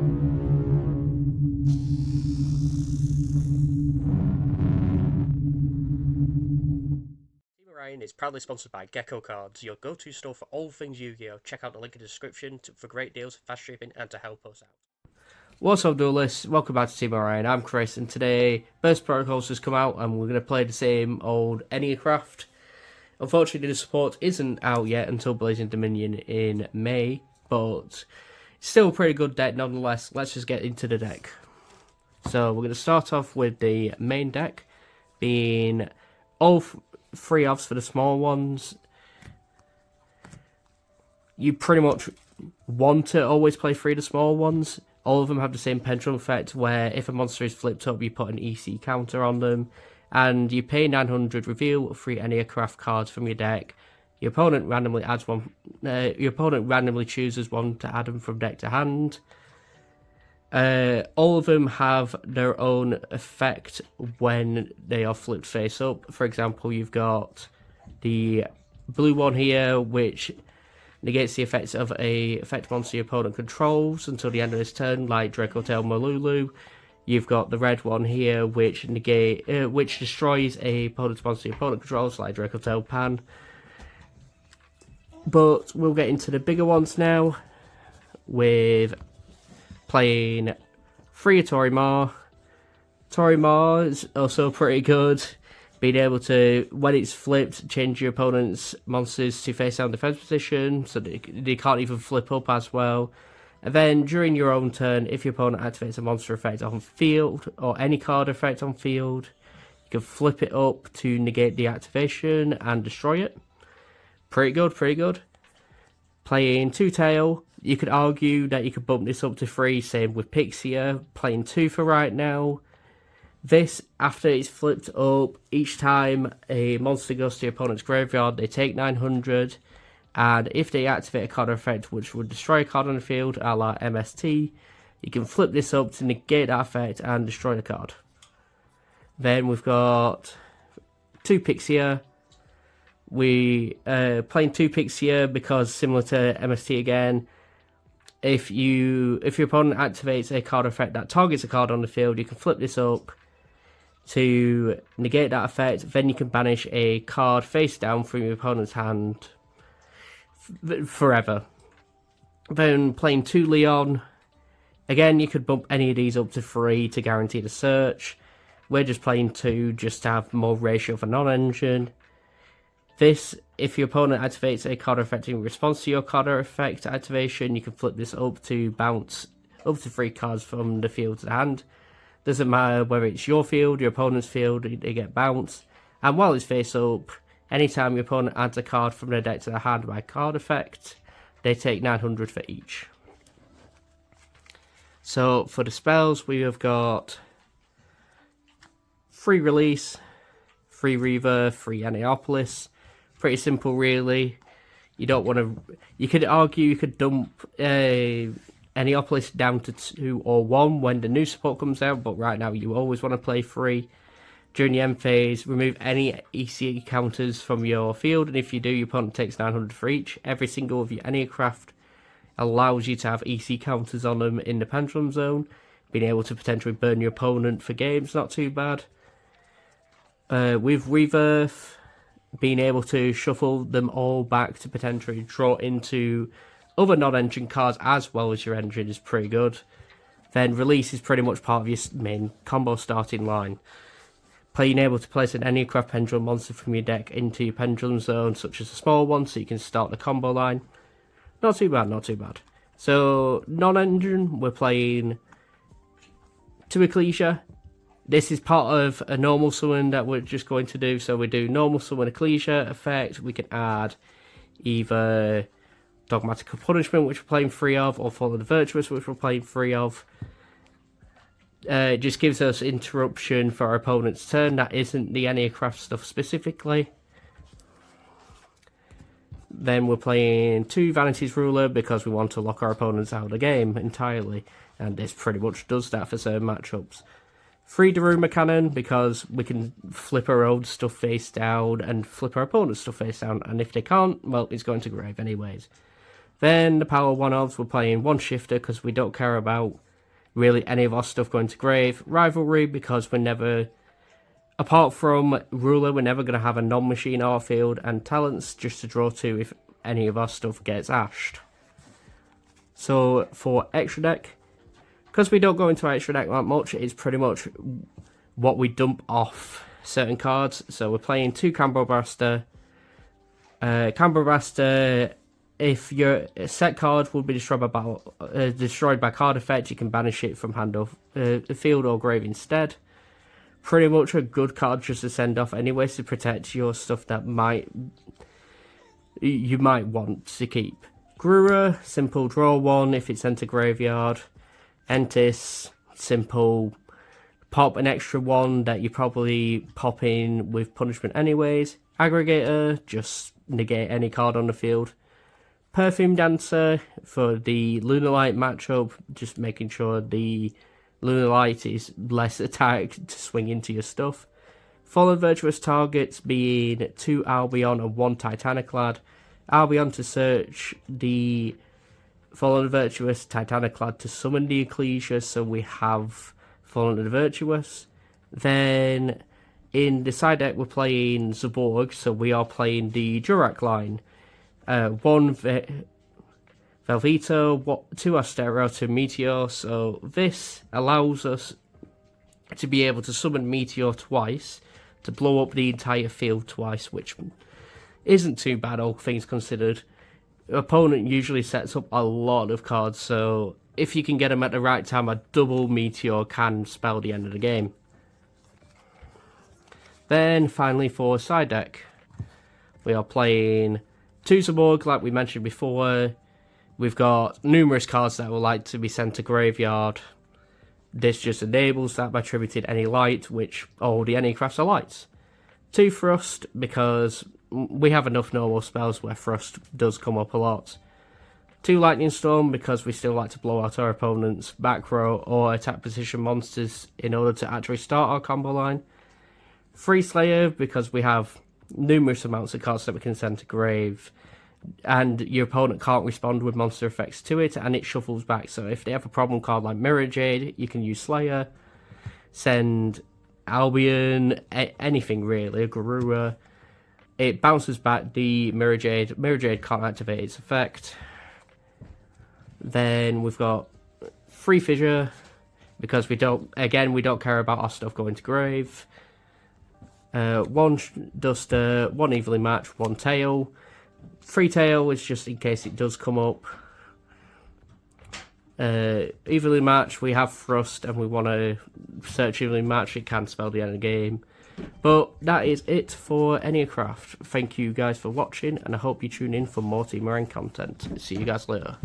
Orion is proudly sponsored by Gecko Cards, your go-to store for all things Yu-Gi-Oh! Check out the link in the description for great deals, fast shipping, and to help us out. What's up, duelists? Welcome back to Team Orion. I'm Chris, and today Burst Protocols has come out, and we're going to play the same old Enneacraft. Unfortunately, the support isn't out yet until Blazing Dominion in May, but it's still a pretty good deck nonetheless. Let's just get into the deck. So we're going to start off with the main deck, being all three offs for the small ones. You pretty much want to always play three of the small ones. All of them have the same pendulum effect, where if a monster is flipped up, you put an EC counter on them, and you pay 900, reveal 3 Enneacraft cards from your deck. Your opponent randomly adds one. Your opponent randomly chooses one to add them from deck to hand. All of them have their own effect when they are flipped face up. For example, you've got the blue one here, which negates the effects of a effect monster your opponent controls until the end of this turn, like Dracotail Malulu. You've got the red one here, which destroys a opponent's monster your opponent controls, like Dracotail Pan. But we'll get into the bigger ones now, with playing 3 Torimar. Torimar is also pretty good. Being able to, when it's flipped, change your opponent's monsters to face down defense position, so they can't even flip up as well. And then during your own turn, if your opponent activates a monster effect on field, or any card effect on field, you can flip it up to negate the activation and destroy it. Pretty good, pretty good. Playing 2 Tail, you could argue that you could bump this up to 3, same with Pixia, playing 2 for right now. This, after it's flipped up, each time a monster goes to your opponent's graveyard, they take 900, and if they activate a card effect which would destroy a card on the field, a la MST, you can flip this up to negate that effect and destroy the card. Then we've got 2 Pixia. We playing 2 Pixia because, similar to MST again, if your opponent activates a card effect that targets a card on the field, you can flip this up to negate that effect. Then you can banish a card face down from your opponent's hand forever. Then playing 2 Leon, again you could bump any of these up to 3 to guarantee the search. We're just playing 2 just to have more ratio for non-engine. This, if your opponent activates a card effect in response to your card effect activation, you can flip this up to bounce up to 3 cards from the field to the hand. Doesn't matter whether it's your field, your opponent's field, they get bounced. And while it's face up, anytime your opponent adds a card from their deck to the hand by card effect, they take 900 for each. So for the spells, we have got 3 Release, 3 Reaver, 3 Anneopolis. Pretty simple, really. You don't want to. You could argue you could dump Enneopolis down to 2 or 1 when the new support comes out, but right now you always want to play 3. During the end phase, remove any EC counters from your field, and if you do, your opponent takes 900 for each. Every single of your Enneacraft allows you to have EC counters on them in the Pendulum Zone. Being able to potentially burn your opponent for games, not too bad. With Rebirth, being able to shuffle them all back to potentially draw into other non-engine cards as well as your engine is pretty good. Then Release is pretty much part of your main combo starting line. Being able to place an Enneacraft Pendulum monster from your deck into your Pendulum Zone, such as a small one, so you can start the combo line. Not too bad, not too bad. So, non-engine, we're playing 2 Ecclesia. This is part of a normal summon that we're just going to do. So we do normal summon Ecclesia effect. We can add either Dogmatical Punishment, which we're playing 3 of, or Fall of the Virtuous, which we're playing 3 of. It just gives us interruption for our opponent's turn. That isn't the Enneacraft stuff specifically. Then we're playing 2 Vanity's Ruler because we want to lock our opponents out of the game entirely. And this pretty much does that for certain matchups. 3 Daruma Cannon because we can flip our own stuff face down and flip our opponent's stuff face down. And if they can't, well, it's going to grave anyways. Then the power 1-ofs, we're playing 1 Shifter because we don't care about really any of our stuff going to grave. Rivalry, because we're never, apart from Ruler, we're never going to have a non-machine art field, and Talents just to draw 2 if any of our stuff gets ashed. So for extra deck, because we don't go into extra deck that much, it's pretty much what we dump off certain cards. So we're playing 2 Combo Blaster. Combo Blaster, if your set card will be destroyed by card effect, you can banish it from hand or field or grave instead. Pretty much a good card just to send off anyways to protect your stuff that you might want to keep. Grura, simple, draw 1 if it's sent to graveyard. Entis, simple, pop an extra 1 that you probably pop in with punishment anyways. Aggregator, just negate any card on the field. Perfume Dancer for the Lunalight matchup, just making sure the Lunalight is less attacked to swing into your stuff. Fallen Virtuous targets being 2 Albion and 1 Titaniclad. Albion to search the Fallen Virtuous, Titaniclad to summon the Ecclesia, so we have Fallen and Virtuous. Then in the side deck we're playing Zaborg, so we are playing the Durak line. 1 Velveto, 2 Astero, 2 Meteor, so this allows us to be able to summon Meteor twice, to blow up the entire field twice, which isn't too bad, all things considered. Opponent usually sets up a lot of cards, so if you can get them at the right time, a double Meteor can spell the end of the game. Then finally for side deck, we are playing 2 Zaborg, like we mentioned before. We've got numerous cards that would like to be sent to graveyard. This just enables that by attributing any light, which all the Enneacrafts are lights. 2 Thrust, because we have enough normal spells where Thrust does come up a lot. 2 Lightning Storm, because we still like to blow out our opponent's back row or attack position monsters in order to actually start our combo line. 3 Slayer, because we have numerous amounts of cards that we can send to grave, and your opponent can't respond with monster effects to it, and it shuffles back. So if they have a problem card like Mirror Jade, you can use Slayer, send Albion, anything really, Garura. It bounces back the Mirror Jade. Mirror Jade can't activate its effect. Then we've got 3 Fissure, because we don't care about our stuff going to grave. 1 Duster, 1 Evenly Match, 1 Tail. 3 Tail is just in case it does come up. Evenly Match, we have Thrust and we want to search Evenly Match, it can spell the end of the game. But that is it for Enneacraft. Thank you guys for watching, and I hope you tune in for more Team Orion content. See you guys later.